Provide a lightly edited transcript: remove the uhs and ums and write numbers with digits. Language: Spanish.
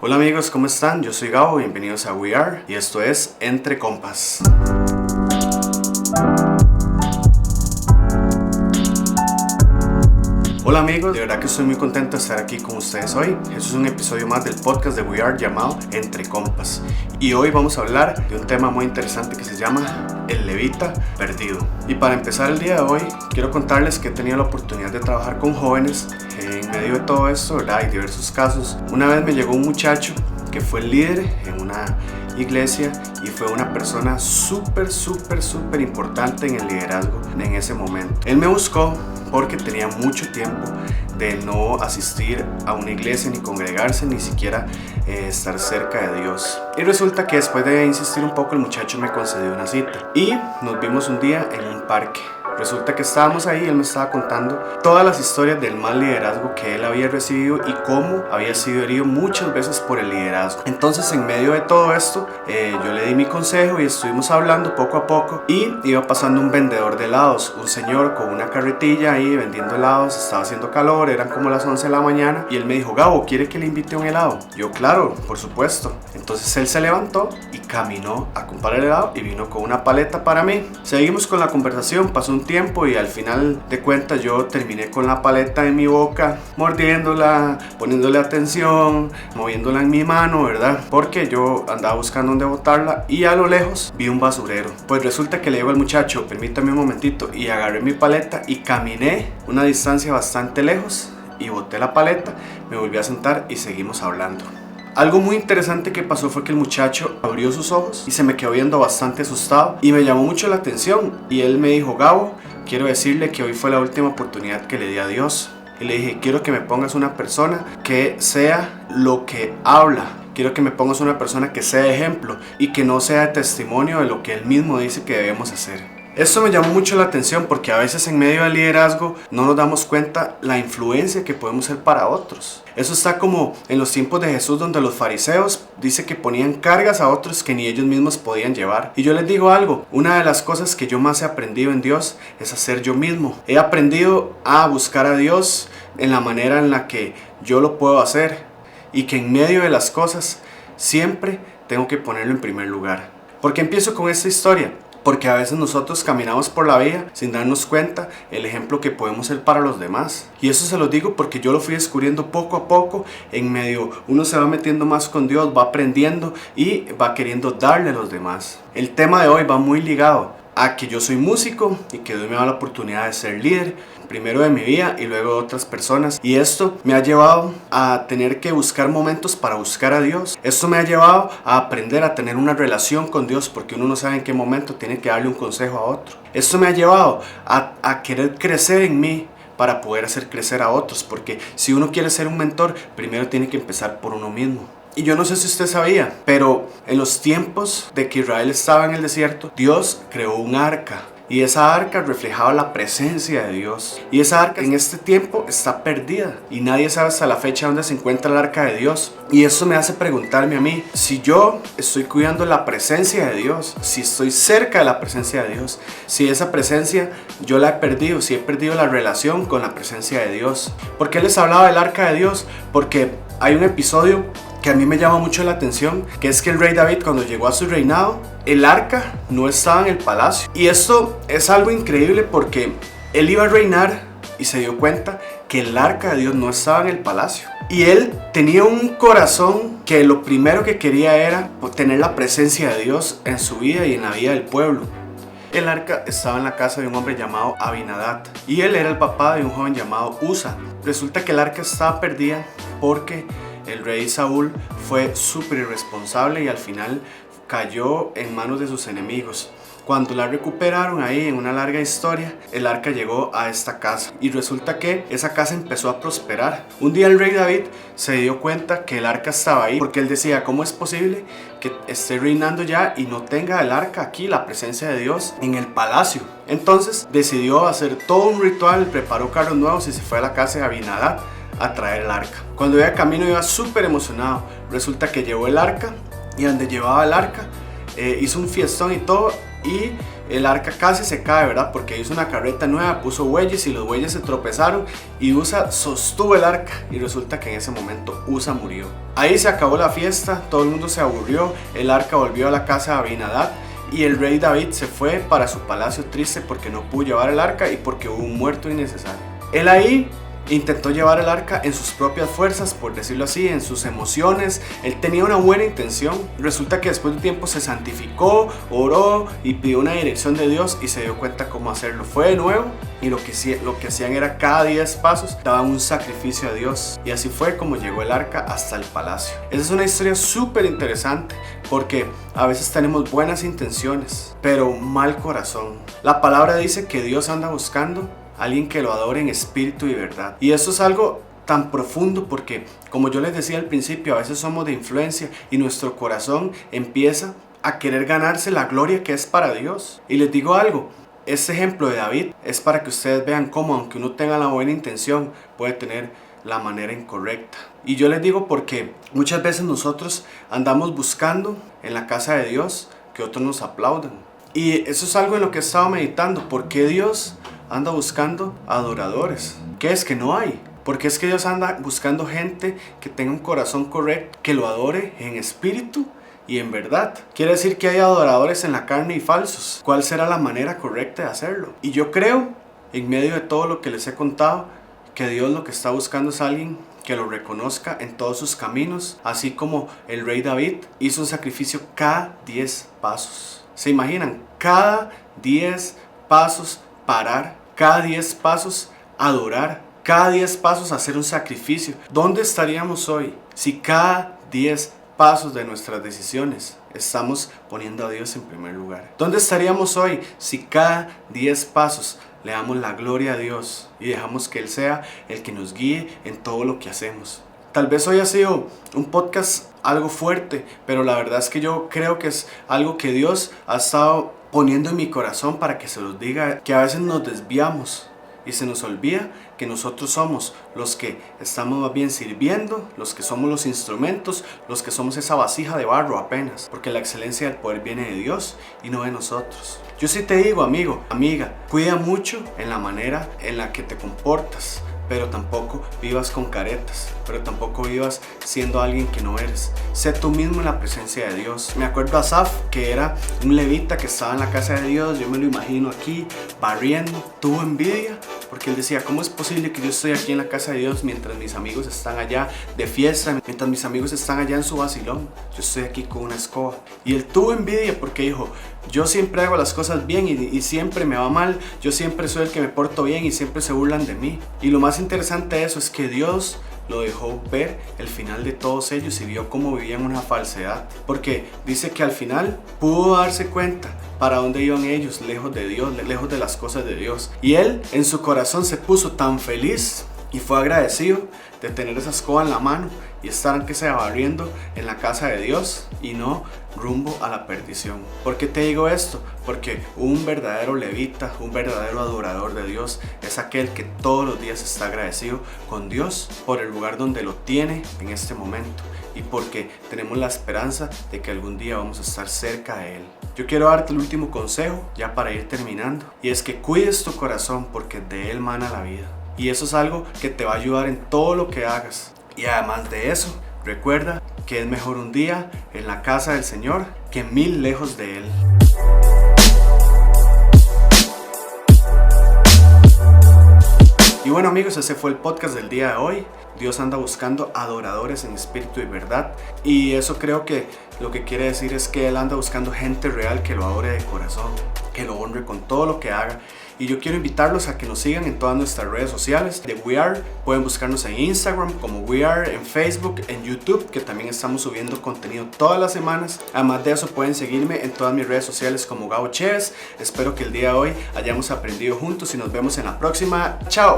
Hola amigos, ¿cómo están? Yo soy Gabo, bienvenidos a We Are y esto es Entre Compas. Hola amigos, de verdad que estoy muy contento de estar aquí con ustedes hoy. Este es un episodio más del podcast de We Are llamado Entre Compas. Y hoy vamos a hablar de un tema muy interesante que se llama el levita perdido. Y para empezar el día de hoy, quiero contarles que he tenido la oportunidad de trabajar con jóvenes. En medio de todo esto, ¿verdad? Hay diversos casos. Una vez me llegó un muchacho que fue el líder en una iglesia y fue una persona súper importante en el liderazgo en ese momento. Él me buscó porque tenía mucho tiempo de no asistir a una iglesia ni congregarse, ni siquiera estar cerca de Dios. Y resulta que después de insistir un poco, el muchacho me concedió una cita y nos vimos un día en un parque. Resulta que estábamos ahí y él me estaba contando todas las historias del mal liderazgo que él había recibido y cómo había sido herido muchas veces por el liderazgo. Entonces, en medio de todo esto, yo le di mi consejo y estuvimos hablando poco a poco. Y iba pasando un vendedor de helados, un señor con una carretilla ahí vendiendo helados. Estaba haciendo calor, eran como las 11 de la mañana. Y él me dijo: Gabo, ¿quiere que le invite un helado? Yo, claro, por supuesto. Entonces él se levantó y caminó a comprar el helado y vino con una paleta para mí. Seguimos con la conversación, pasó un tiempo y al final de cuentas yo terminé con la paleta en mi boca, mordiéndola, poniéndole atención, moviéndola en mi mano, ¿verdad? Porque yo andaba buscando dónde botarla y a lo lejos vi un basurero. Pues resulta que le digo al muchacho: permítame un momentito, y agarré mi paleta y caminé una distancia bastante lejos y boté la paleta, me volví a sentar y seguimos hablando. Algo muy interesante que pasó fue que el muchacho abrió sus ojos y se me quedó viendo bastante asustado y me llamó mucho la atención. Y él me dijo: Gabo, quiero decirle que hoy fue la última oportunidad que le di a Dios. Y le dije: quiero que me pongas una persona que sea lo que habla. Quiero que me pongas una persona que sea ejemplo y que no sea testimonio de lo que él mismo dice que debemos hacer. Esto me llamó mucho la atención porque a veces en medio del liderazgo no nos damos cuenta la influencia que podemos ser para otros. Eso está como en los tiempos de Jesús, donde los fariseos dice que ponían cargas a otros que ni ellos mismos podían llevar. Y yo les digo algo: una de las cosas que yo más he aprendido en Dios es a ser yo mismo. He aprendido a buscar a Dios en la manera en la que yo lo puedo hacer y que en medio de las cosas siempre tengo que ponerlo en primer lugar. ¿Por qué empiezo con esta historia? Porque a veces nosotros caminamos por la vida sin darnos cuenta el ejemplo que podemos ser para los demás. Y eso se lo digo porque yo lo fui descubriendo poco a poco. En medio uno se va metiendo más con Dios, va aprendiendo y va queriendo darle a los demás. El tema de hoy va muy ligado a que yo soy músico y que Dios me da la oportunidad de ser líder, primero de mi vida y luego de otras personas. Y esto me ha llevado a tener que buscar momentos para buscar a Dios. Esto me ha llevado a aprender a tener una relación con Dios, porque uno no sabe en qué momento tiene que darle un consejo a otro. Esto me ha llevado a querer crecer en mí para poder hacer crecer a otros, porque si uno quiere ser un mentor, primero tiene que empezar por uno mismo. Y yo no sé si usted sabía, pero en los tiempos de que Israel estaba en el desierto, Dios creó un arca. Y esa arca reflejaba la presencia de Dios. Y esa arca en este tiempo está perdida. Y nadie sabe hasta la fecha dónde se encuentra el arca de Dios. Y eso me hace preguntarme a mí: si yo estoy cuidando la presencia de Dios, si estoy cerca de la presencia de Dios, si esa presencia yo la he perdido, si he perdido la relación con la presencia de Dios. ¿Por qué les hablaba del arca de Dios? Porque hay un episodio que a mí me llama mucho la atención, que es que el rey David, cuando llegó a su reinado, el arca no estaba en el palacio. Y esto es algo increíble porque él iba a reinar y se dio cuenta que el arca de Dios no estaba en el palacio. Y él tenía un corazón que lo primero que quería era tener la presencia de Dios en su vida y en la vida del pueblo. El arca estaba en la casa de un hombre llamado Abinadab y él era el papá de un joven llamado Usa. Resulta que el arca estaba perdida porque el rey Saúl fue súper irresponsable y al final cayó en manos de sus enemigos. Cuando la recuperaron ahí, en una larga historia, el arca llegó a esta casa y resulta que esa casa empezó a prosperar. Un día el rey David se dio cuenta que el arca estaba ahí, porque él decía: ¿cómo es posible que esté reinando ya y no tenga el arca aquí, la presencia de Dios, en el palacio? Entonces decidió hacer todo un ritual, preparó carros nuevos y se fue a la casa de Abinadab a traer el arca. Cuando iba de camino iba súper emocionado. Resulta que llevó el arca y donde llevaba el arca hizo un fiestón y todo, y el arca casi se cae, ¿verdad? Porque hizo una carreta nueva, puso bueyes y los bueyes se tropezaron y Usa sostuvo el arca y resulta que en ese momento Usa murió. Ahí se acabó la fiesta, todo el mundo se aburrió, el arca volvió a la casa de Abinadab y el rey David se fue para su palacio triste porque no pudo llevar el arca y porque hubo un muerto innecesario. Él ahí intentó llevar el arca en sus propias fuerzas, por decirlo así, en sus emociones. Él tenía una buena intención. Resulta que después de tiempo se santificó, oró y pidió una dirección de Dios y se dio cuenta cómo hacerlo. Fue de nuevo y lo que hacían era cada 10 pasos daban un sacrificio a Dios. Y así fue como llegó el arca hasta el palacio. Esa es una historia súper interesante porque a veces tenemos buenas intenciones, pero mal corazón. La palabra dice que Dios anda buscando alguien que lo adore en espíritu y verdad. Y eso es algo tan profundo porque, como yo les decía al principio, a veces somos de influencia y nuestro corazón empieza a querer ganarse la gloria que es para Dios. Y les digo algo, este ejemplo de David es para que ustedes vean cómo, aunque uno tenga la buena intención, puede tener la manera incorrecta. Y yo les digo porque muchas veces nosotros andamos buscando en la casa de Dios que otros nos aplaudan. Y eso es algo en lo que he estado meditando. ¿Por qué Dios anda buscando adoradores? ¿Qué es que no hay? Porque es que Dios anda buscando gente que tenga un corazón correcto, que lo adore en espíritu y en verdad. Quiere decir que hay adoradores en la carne y falsos. ¿Cuál será la manera correcta de hacerlo? Y yo creo, en medio de todo lo que les he contado, que Dios lo que está buscando es alguien que lo reconozca en todos sus caminos, así como el rey David hizo un sacrificio cada 10 pasos. ¿Se imaginan? Cada 10 pasos parar, cada 10 pasos adorar, cada 10 pasos hacer un sacrificio. ¿Dónde estaríamos hoy si cada 10 pasos de nuestras decisiones estamos poniendo a Dios en primer lugar? ¿Dónde estaríamos hoy si cada 10 pasos le damos la gloria a Dios y dejamos que Él sea el que nos guíe en todo lo que hacemos? Tal vez hoy ha sido un podcast algo fuerte, pero la verdad es que yo creo que es algo que Dios ha estado poniendo en mi corazón para que se los diga, que a veces nos desviamos y se nos olvida que nosotros somos los que estamos más bien sirviendo, los que somos los instrumentos, los que somos esa vasija de barro apenas, porque la excelencia del poder viene de Dios y no de nosotros. Yo sí te digo, amigo, amiga, cuida mucho en la manera en la que te comportas, pero tampoco vivas con caretas, pero tampoco vivas siendo alguien que no eres. Sé tú mismo en la presencia de Dios. Me acuerdo a Asaf, que era un levita que estaba en la casa de Dios. Yo me lo imagino aquí, barriendo. Tuvo envidia, porque él decía, ¿cómo es posible que yo estoy aquí en la casa de Dios mientras mis amigos están allá de fiesta, mientras mis amigos están allá en su vacilón? Yo estoy aquí con una escoba. Y él tuvo envidia porque dijo, yo siempre hago las cosas bien y siempre me va mal. Yo siempre soy el que me porto bien y siempre se burlan de mí. Y lo más interesante de eso es que Dios lo dejó ver el final de todos ellos y vio cómo vivían una falsedad. Porque dice que al final pudo darse cuenta para dónde iban ellos, lejos de Dios, lejos de las cosas de Dios. Y él en su corazón se puso tan feliz y fue agradecido de tener esa escoba en la mano y estar aunque sea barriendo en la casa de Dios y no rumbo a la perdición. ¿Por qué te digo esto? Porque un verdadero levita, un verdadero adorador de Dios es aquel que todos los días está agradecido con Dios por el lugar donde lo tiene en este momento y porque tenemos la esperanza de que algún día vamos a estar cerca de Él. Yo quiero darte el último consejo ya para ir terminando, y es que cuides tu corazón porque de él mana la vida. Y eso es algo que te va a ayudar en todo lo que hagas. Y además de eso, recuerda que es mejor un día en la casa del Señor que 1000 lejos de Él. Y bueno amigos, ese fue el podcast del día de hoy. Dios anda buscando adoradores en espíritu y verdad. Y eso creo que lo que quiere decir es que Él anda buscando gente real que lo adore de corazón, que lo honre con todo lo que haga. Y yo quiero invitarlos a que nos sigan en todas nuestras redes sociales de We Are. Pueden buscarnos en Instagram como We Are, en Facebook, en YouTube, que también estamos subiendo contenido todas las semanas. Además de eso, pueden seguirme en todas mis redes sociales como Gabo Chez. Espero que el día de hoy hayamos aprendido juntos y nos vemos en la próxima. ¡Chao!